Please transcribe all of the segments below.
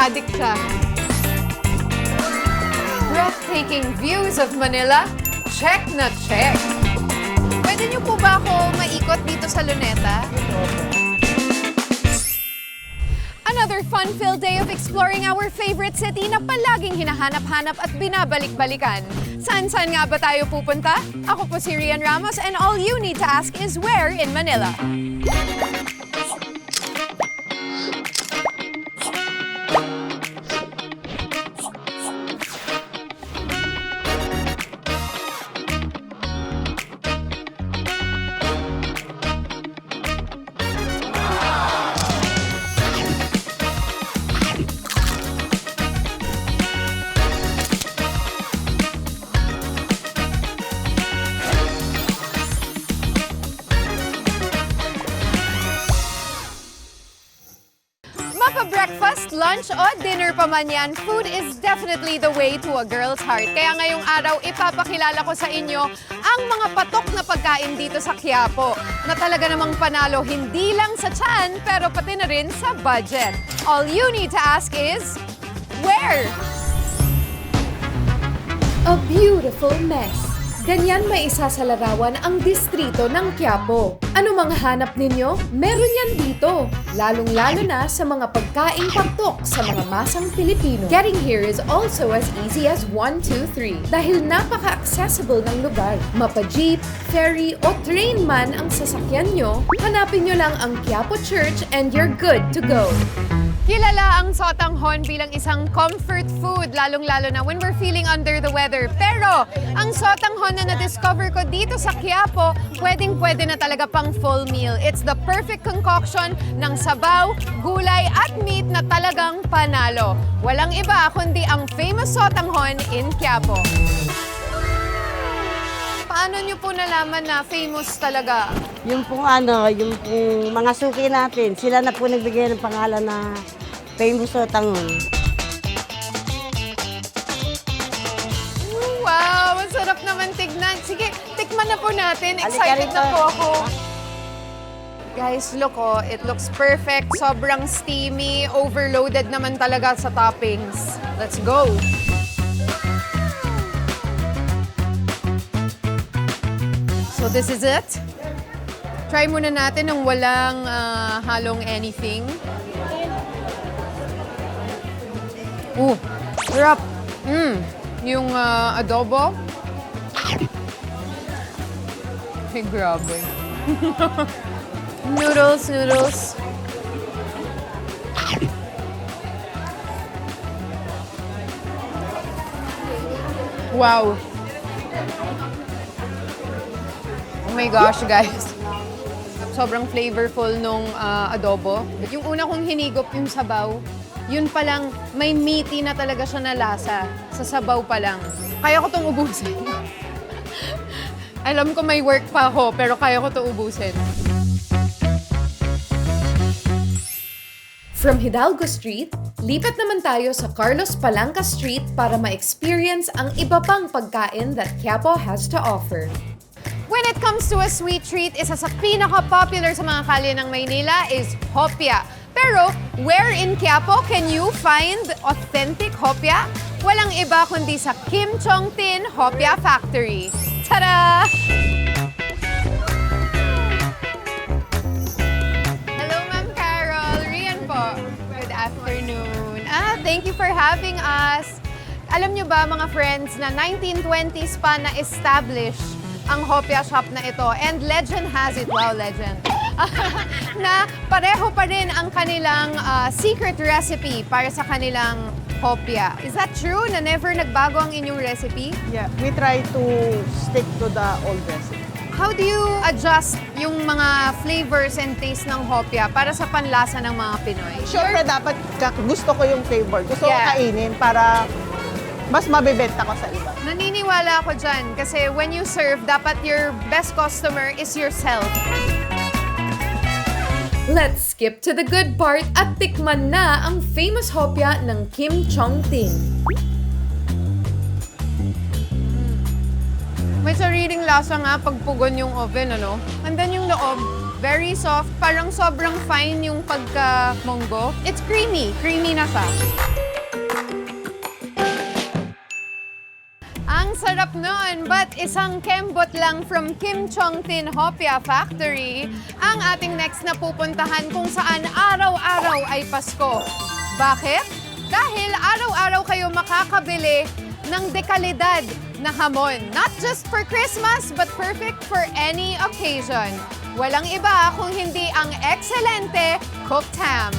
addict siya. Breathtaking views of Manila? Check na check! Pwede niyo po ba ako maikot dito sa Luneta? Another fun-filled day of exploring our favorite city na palaging hinahanap-hanap at binabalik-balikan. Saan-saan nga ba tayo pupunta? Ako po si Rian Ramos and all you need to ask is where in Manila? Breakfast, lunch, o dinner pa man yan, food is definitely the way to a girl's heart. Kaya ngayong araw, ipapakilala ko sa inyo ang mga patok na pagkain dito sa Quiapo na talaga namang panalo hindi lang sa tiyan, pero pati na rin sa budget. All you need to ask is, where? A beautiful mess. Ganyan may isa sa larawan ang distrito ng Quiapo. Ano mga hanap ninyo? Meron yan dito. Lalong-lalo na sa mga pagkaing patok sa mga masang Pilipino. Getting here is also as easy as 1, 2, 3. Dahil napaka-accessible ng lugar. Mapa-jeep, ferry o train man ang sasakyan nyo, hanapin nyo lang ang Quiapo Church and you're good to go. Kilala ang sotanghon bilang isang comfort food, lalong-lalo na when we're feeling under the weather. Pero ang sotanghon na na-discover ko dito sa Quiapo, pwedeng-pwede na talaga pang full meal. It's the perfect concoction ng sabaw, gulay at meat na talagang panalo. Walang iba kundi ang famous sotanghon in Quiapo. Paano nyo po nalaman na famous talaga? Yung pong yung pong mga suki natin, sila na po nagbigay ng pangalan na famous sotanghon. Wow! Ang sarap naman tignan. Sige, tikman na po natin. Halika Excited rito. na po ako. Guys, look it looks perfect. Sobrang steamy. Overloaded naman talaga sa toppings. Let's go! So this is it. Try muna natin ng walang halong anything. Sarap. Yung adobo. Ay, grabe. Noodles. Wow. Oh my gosh, guys. Sobrang flavorful nung adobo. Yung una kong hinigop yung sabaw, yun pa lang, may meaty na talaga siya na lasa. Sa sabaw pa lang. Kaya ko itong ubusin. Alam ko may work pa ako, pero kaya ko ito ubusin. From Hidalgo Street, lipat naman tayo sa Carlos Palanca Street para ma-experience ang iba pang pagkain that Quiapo has to offer. When it comes to a sweet treat, isa sa pinaka-popular sa mga kalye ng Maynila is hopia. Pero, where in Quiapo can you find authentic hopia? Walang iba kundi sa Kim Chong Tin Hopia Factory. Tada! Hello, Ma'am Carol. Rian po. Good afternoon. Thank you for having us. Alam nyo ba, mga friends, na 1920s pa na-establish ang hopia shop na ito. And legend has it, wow, legend, na pareho pa rin ang kanilang secret recipe para sa kanilang hopia. Is that true? Na never nagbago ang inyong recipe? Yeah, we try to stick to the old recipe. How do you adjust yung mga flavors and taste ng hopia para sa panlasa ng mga Pinoy? Siyempre, dapat gusto ko yung flavor. Gusto ko Yeah. kainin para mas mabibenta ko sa iba. Naniniwala ako dyan kasi when you serve, dapat your best customer is yourself. Let's skip to the good part at tikman na ang famous hopia ng Kim Chong Tin. May sariling lasa nga pagpugon yung oven, ano? And then yung loob, Very soft, parang sobrang fine yung pagka-monggo. It's creamy. Creamy na siya. Ang sarap nun, but isang kembot lang from Kim Chong Tin Hopia Factory ang ating next na pupuntahan kung saan araw-araw ay Pasko. Bakit? Dahil araw-araw kayo makakabili ng dekalidad na hamon. Not just for Christmas, but perfect for any occasion. Walang iba kung hindi ang Excelente Cooked Ham.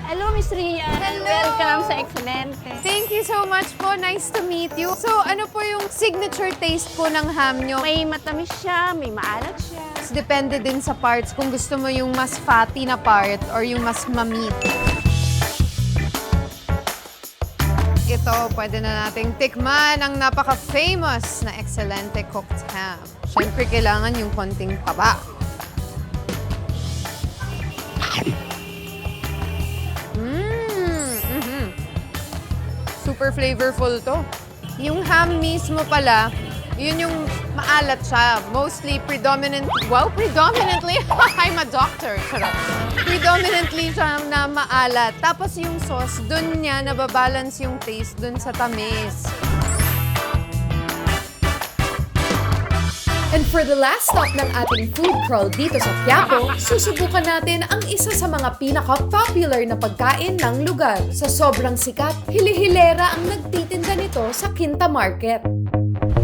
Hello, Miss Ria. Hello. Welcome sa Excelente. Thank you so much po. Nice to meet you. So, ano po yung signature taste po ng ham nyo? May matamis siya, may maalat siya. Depende din sa parts kung gusto mo yung mas fatty na part or yung mas ma-meat. Ito, pwede na nating tikman ang napaka-famous na Excelente Cooked Ham. Siyempre, kailangan yung konting taba. Super flavorful to. Yung ham mismo pala, yun yung maalat siya. Mostly, predominantly, I'm a doctor. Sarap. Predominantly siya na maalat. Tapos yung sauce, dun niya nababalance yung taste dun sa tamis. And for the last stop ng ating food crawl dito sa Quiapo, susubukan natin ang isa sa mga pinaka-popular na pagkain ng lugar. Sa sobrang sikat, hili-hilera ang nagtitinda nito sa Quinta Market.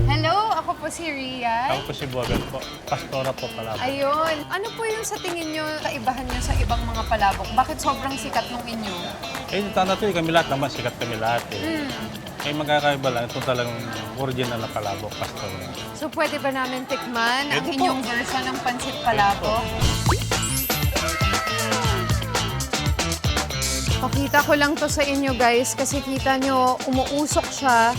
Hello, ako po si Rian. Ako po si Bogan po. Pastora po pala po. Ayun. Ano po yung sa tingin nyo kaibahan nyo sa ibang mga palabok? Bakit sobrang sikat nung inyo? Eh, tanda to kami lahat naman, sikat kami lahat eh. Eh, magkakaiba lang. Ito talagang original na palabok, pastor. So, pwede ba namin tikman ang Ito po. inyong version ng pansit palabok? Pakita ko lang to sa inyo, guys, kasi kita nyo, umuusok siya.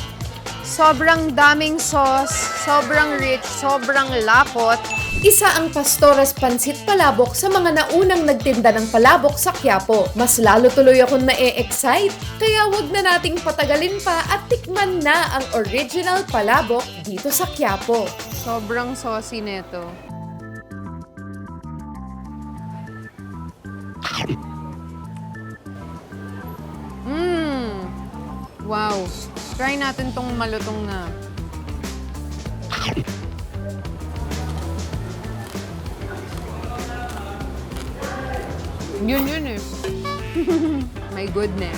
Sobrang daming sauce, sobrang rich, sobrang lapot. Isa ang Pastora's Pansit Palabok sa mga naunang nagtinda ng palabok sa Quiapo. Mas lalo tuloy akong na-excite, kaya wag na nating patagalin pa at tikman na ang original palabok dito sa Quiapo. Sobrang saucy nito. Wow. Try natin tong malutong na. Yun eh. My goodness.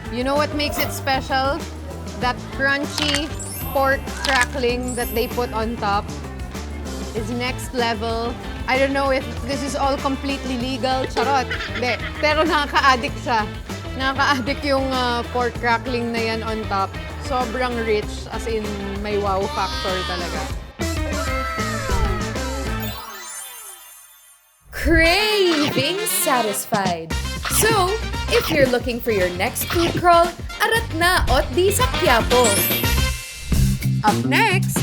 You know what makes it special? That crunchy pork crackling that they put on top is next level. I don't know if this is all completely legal. Charot. Hindi. Pero nakaka-addict siya. Nakaka-addict yung pork crackling na yan on top. Sobrang rich, as in may wow factor talaga. Craving satisfied. So, if you're looking for your next food crawl, arat na ot di sa Quiapo. Up next,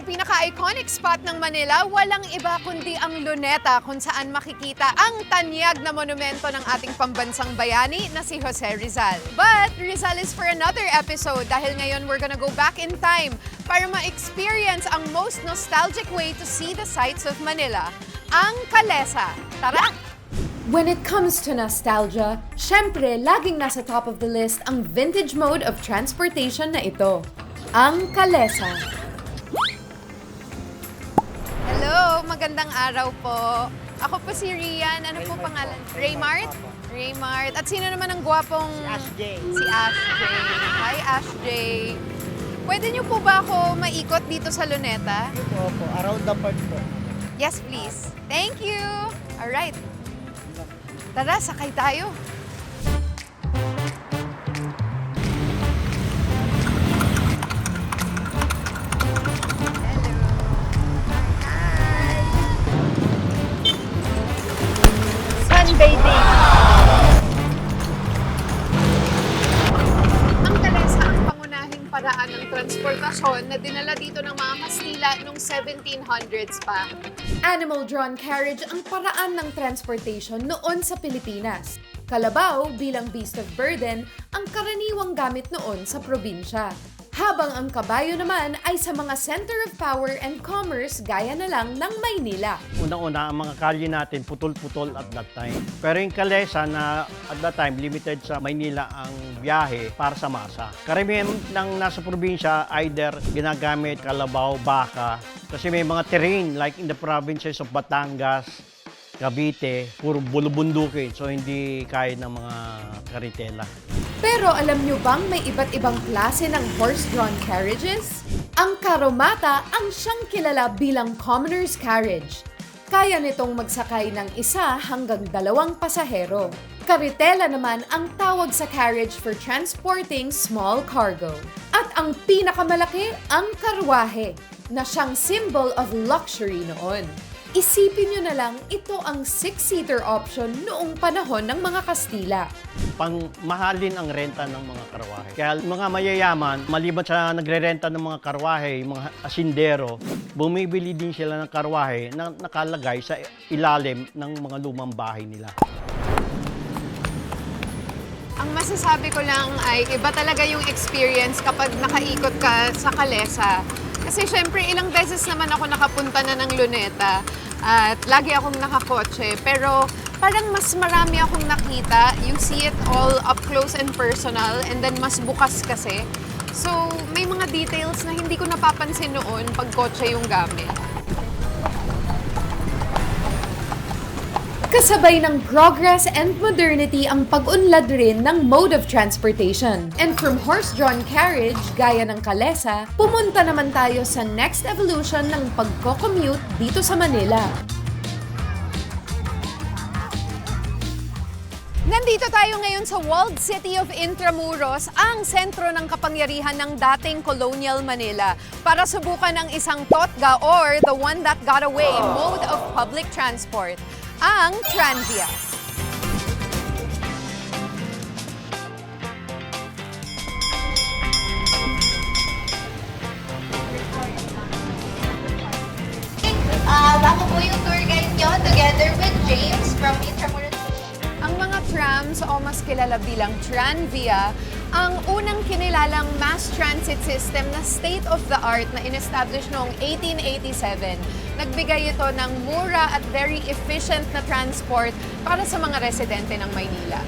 pinaka-iconic spot ng Manila, walang iba kundi ang Luneta kung saan makikita ang tanyag na monumento ng ating pambansang bayani na si Jose Rizal. But Rizal is for another episode dahil ngayon we're gonna go back in time para ma-experience ang most nostalgic way to see the sights of Manila, ang Kalesa. Tara! When it comes to nostalgia, syempre laging nasa top of the list ang vintage mode of transportation na ito, ang Kalesa. Hello, magandang araw po. Ako po si Rian. Ano po pangalan? Raymart? Raymart. At sino naman ang gwapong... Si Ash J. Hi, Ash J. Pwede niyo po ba ako maikot dito sa Luneta? Opo, around the park po. Yes, please. Thank you. Alright. Tara, sakay tayo. impormasyon na dinala dito ng mga Kastila noong 1700s pa. Animal-drawn carriage ang paraan ng transportation noon sa Pilipinas. Kalabaw bilang beast of burden ang karaniwang gamit noon sa probinsya. Habang ang kabayo naman ay sa mga center of power and commerce gaya na lang ng Maynila. Unang-una, ang mga kalye natin, putol-putol at that time. Pero yung kalesa na at that time, limited sa Maynila ang biyahe para sa masa. Karamihan ng nasa probinsya, either ginagamit kalabaw, baka. Kasi may mga terrain like in the provinces of Batangas, Cavite, puro bulubundukin. So hindi kaya ng mga karitela. Pero alam nyo bang may iba't ibang klase ng horse-drawn carriages? Ang karomata ang siyang kilala bilang commoner's carriage. Kaya nitong magsakay ng isa hanggang 2 pasahero. Karitela naman ang tawag sa carriage for transporting small cargo. At ang pinakamalaki, ang karwahe, na siyang symbol of luxury noon. Isipin nyo na lang, ito ang 6-seater option noong panahon ng mga Kastila. Pangmahalin ang renta ng mga karwahe. Kaya mga mayayaman, maliban sa nagrerenta ng mga karwahe, mga asindero, bumibili din sila ng karwahe na nakalagay sa ilalim ng mga lumang bahay nila. Ang masasabi ko lang ay iba talaga yung experience kapag nakaikot ka sa Kalesa. Kasi syempre ilang beses naman ako nakapunta na ng Luneta at lagi akong nakakotse. Pero parang mas marami akong nakita. You see it all up close and personal and then mas bukas kasi. So may mga details na hindi ko napapansin noon pag kotse yung gamit. Kasabay ng progress and modernity ang pag-unlad rin ng mode of transportation. And from horse-drawn carriage, gaya ng Kalesa, pumunta naman tayo sa next evolution ng pagko-commute dito sa Manila. Nandito tayo ngayon sa walled city of Intramuros, ang sentro ng kapangyarihan ng dating colonial Manila, para subukan ang isang TOTGA or the one that got away mode of public transport, ang Tranvia. Ako po yung tour guide nyo together with James from Intramuros. Ang mga trams o mas kilala bilang Tranvia, ang unang kinilalang mass transit system na state-of-the-art na in-establish noong 1887. Nagbigay ito ng mura at very efficient na transport para sa mga residente ng Maynila.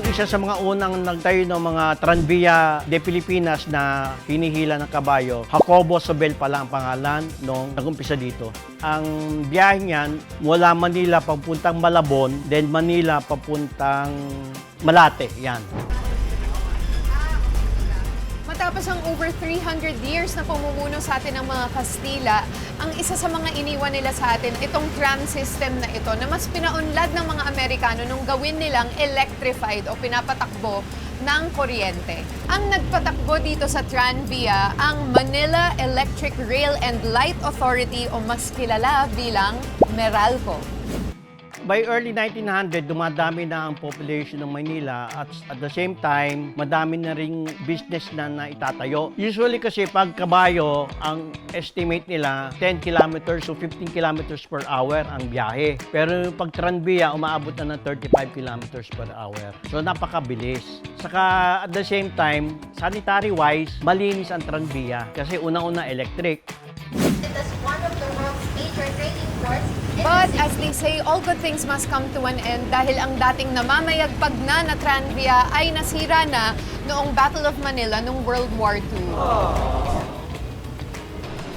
Isa sa mga unang nagtayo ng mga Tranvia de Pilipinas na hinihila ng kabayo, Jacobo Sobel pala ang pangalan nung nag-umpisa dito. Ang biyahe niyan mula Manila papuntang Malabon, then Manila papuntang Malate, yan. Matapos ang over 300 years na pumumuno sa atin ng mga Kastila, ang isa sa mga iniwan nila sa atin, itong tram system na ito, na mas pinaunlad ng mga Amerikano nung gawin nilang electrified o pinapatakbo ng kuryente. Ang nagpatakbo dito sa Tranvia, ang Manila Electric Rail and Light Authority o mas kilala bilang Meralco. By early 1900, dumadami na ang population ng Maynila at the same time, madami na ring business na naitatayo. Usually kasi pag kabayo, ang estimate nila 10 kilometers to 15 kilometers per hour ang biyahe. Pero pag Tranvia, umaabot na ng 35 kilometers per hour. So napakabilis. Saka at the same time, sanitary-wise, malinis ang Tranvia kasi unang-una electric. It is one of the world's major trading ports. But as they say, all good things must come to an end dahil ang dating namamayagpag na Tranvia ay nasira na noong Battle of Manila noong World War II.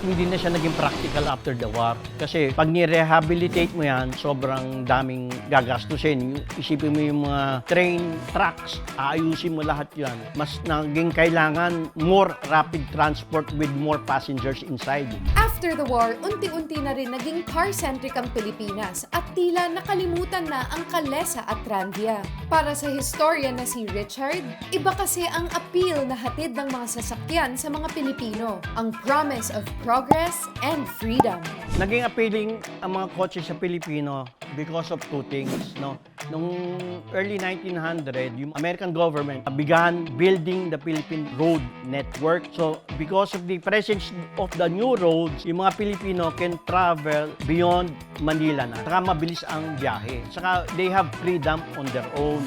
Hindi na siya naging practical after the war. Kasi pag ni-rehabilitate mo yan, sobrang daming gagastusin. Isipin mo yung mga train, trucks, aayusin mo lahat yan. Mas naging kailangan more rapid transport with more passengers inside. After the war, unti-unti na rin naging car-centric ang Pilipinas at tila nakalimutan na ang Kalesa at Tranvia. Para sa historian na si Richard, iba kasi ang appeal na hatid ng mga sasakyan sa mga Pilipino, ang promise of progress and freedom. Naging appealing ang mga kotse sa Pilipino because of two things, no? Nung early 1900, yung American government began building the Philippine Road Network. So, because of the presence of the new roads, yung mga Pilipino can travel beyond Manila na. Saka mabilis ang biyahe. Saka they have freedom on their own.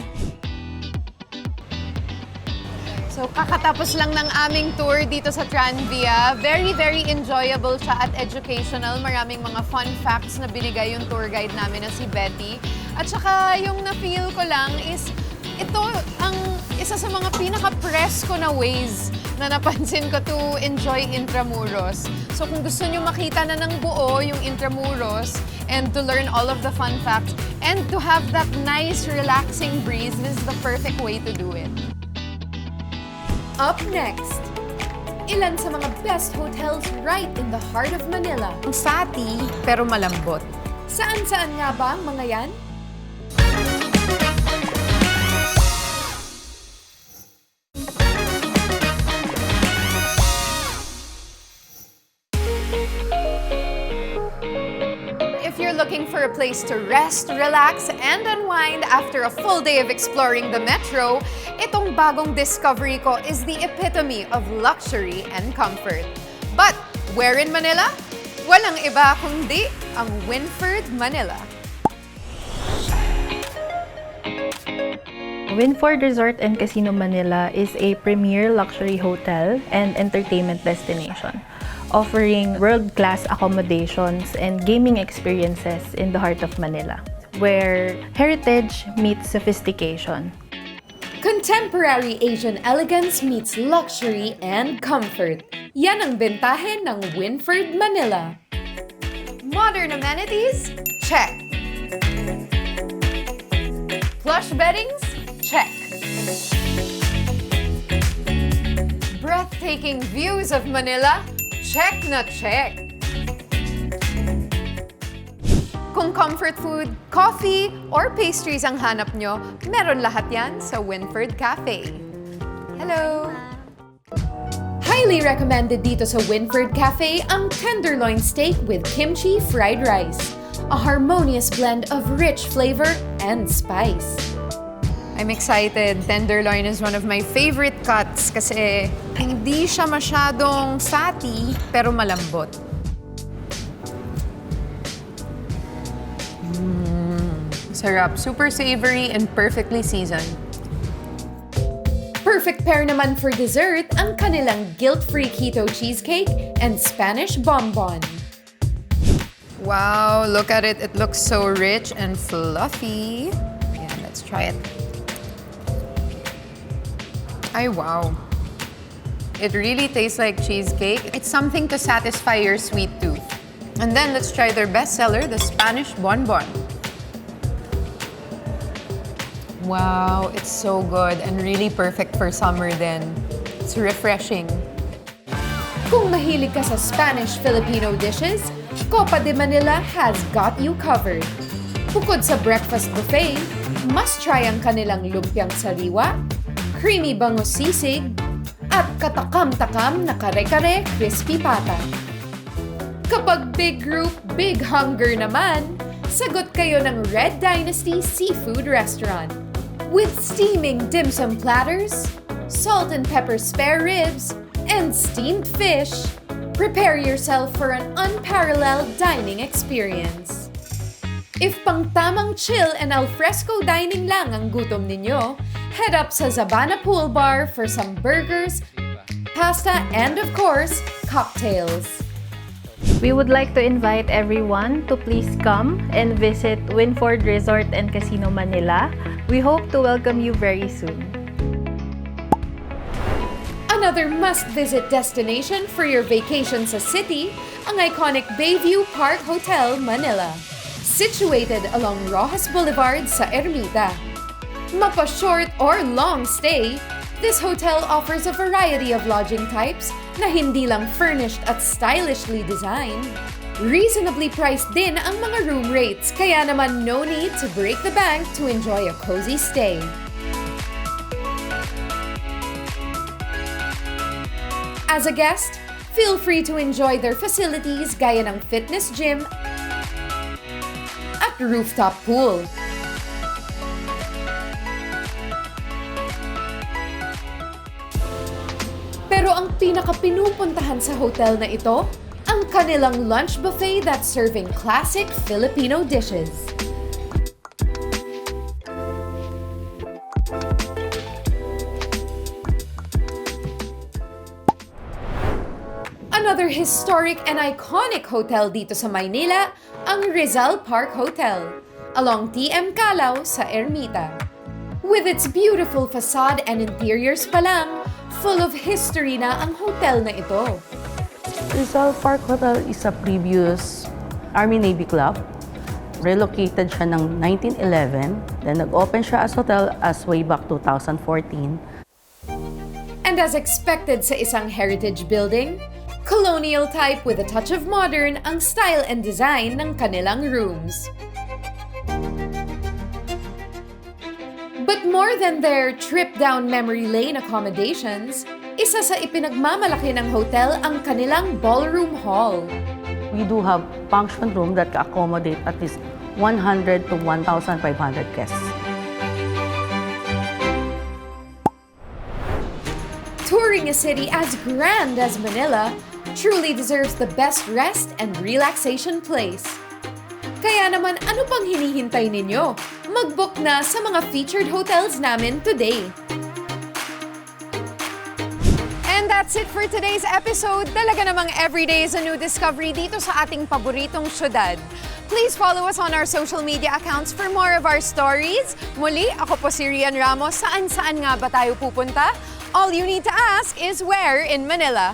So, kakatapos lang ng aming tour dito sa Tranvia. Very, very enjoyable siya at educational. Maraming mga fun facts na binigay yung tour guide namin na si Betty. At saka, yung na-feel ko lang is, ito ang isa sa mga pinaka-presko na ways na napansin ko to enjoy Intramuros. So, kung gusto nyo makita na ng buo yung Intramuros and to learn all of the fun facts and to have that nice, relaxing breeze, this is the perfect way to do it. Up next, ilan sa mga best hotels right in the heart of Manila. Sati, pero malambot. Saan-saan nga ba ang mga yan? If you're looking for a place to rest, relax, and unwind after a full day of exploring the metro, itong bagong discovery ko is the epitome of luxury and comfort. But where in Manila? Walang iba kundi ang Winford Manila. Winford Resort and Casino Manila is a premier luxury hotel and entertainment destination, offering world-class accommodations and gaming experiences in the heart of Manila, where heritage meets sophistication. Contemporary Asian elegance meets luxury and comfort. Yan ang bentahe ng Winford Manila. Modern amenities? Check. Plush beddings? Check. Breathtaking views of Manila? Check na check. Kung comfort food, coffee, or pastries ang hanap nyo, meron lahat yan sa Winford Cafe. Hello! Highly recommended dito sa Winford Cafe ang tenderloin steak with kimchi fried rice. A harmonious blend of rich flavor and spice. I'm excited. Tenderloin is one of my favorite cuts kasi hindi siya masyadong sati pero malambot. Sarap. Super savory and perfectly seasoned. Perfect pair naman for dessert ang kanilang guilt-free keto cheesecake and Spanish bonbon. Wow, look at it. It looks so rich and fluffy. Yeah, let's try it. Ay, wow. It really tastes like cheesecake. It's something to satisfy your sweet tooth. And then let's try their bestseller, the Spanish bonbon. Wow, it's so good and really perfect for summer then. It's refreshing. Kung mahilig ka sa Spanish-Filipino dishes, Copa de Manila has got you covered. Bukod sa breakfast buffet, must try ang kanilang lumpiang sariwa, creamy bangus sisig, at katakam-takam na kare-kare crispy pata. Kapag big group, big hunger naman, sagot kayo ng Red Dynasty Seafood Restaurant. With steaming dim sum platters, salt and pepper spare ribs, and steamed fish, prepare yourself for an unparalleled dining experience. If pang-tamang chill and alfresco dining lang ang gutom ninyo, head up sa Zabana Pool Bar for some burgers, pasta, and of course, cocktails. We would like to invite everyone to please come and visit Winford Resort and Casino Manila. We hope to welcome you very soon. Another must-visit destination for your vacation sa city, ang iconic Bayview Park Hotel, Manila. Situated along Rojas Boulevard sa Ermita. Mapa-short or long stay, this hotel offers a variety of lodging types na hindi lang furnished at stylishly designed. Reasonably priced din ang mga room rates, kaya naman no need to break the bank to enjoy a cozy stay. As a guest, feel free to enjoy their facilities gaya ng fitness gym at rooftop pool. pinaka-pinupuntahan sa hotel na ito? Ang kanilang lunch buffet that's serving classic Filipino dishes. Another historic and iconic hotel dito sa Maynila, ang Rizal Park Hotel, along TM Calao sa Ermita. With its beautiful facade and interiors pa lang, full of history na ang hotel na ito. Rizal Park Hotel is a previous Army Navy Club. Relocated siya ng 1911. Then nag-open siya as hotel as way back 2014. And as expected sa isang heritage building, colonial type with a touch of modern ang style and design ng kanilang rooms. But more than their trip down memory lane accommodations, isa sa ipinagmamalaki ng hotel ang kanilang ballroom hall. We do have function room that accommodate at least 100 to 1,500 guests. Touring a city as grand as Manila truly deserves the best rest and relaxation place. Kaya naman, ano pang hinihintay ninyo? Mag-book na sa mga featured hotels namin today. And that's it for today's episode. Talaga namang everyday is a new discovery dito sa ating paboritong syudad. Please follow us on our social media accounts for more of our stories. Muli, ako po si Rian Ramos. Saan-saan nga ba tayo pupunta? All you need to ask is where in Manila.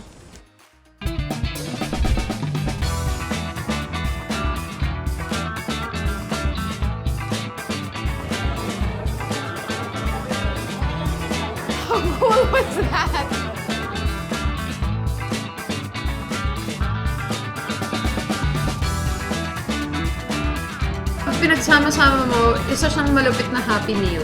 How cool was that? Pag pinagsama-sama mo, isa siyang malupit na Happy Meal.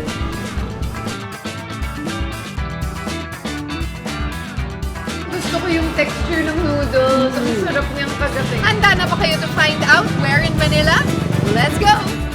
Gusto ko yung texture ng noodles. Ang sarap niyang kagating. Handa na ba kayo to find out where in Manila? Let's go!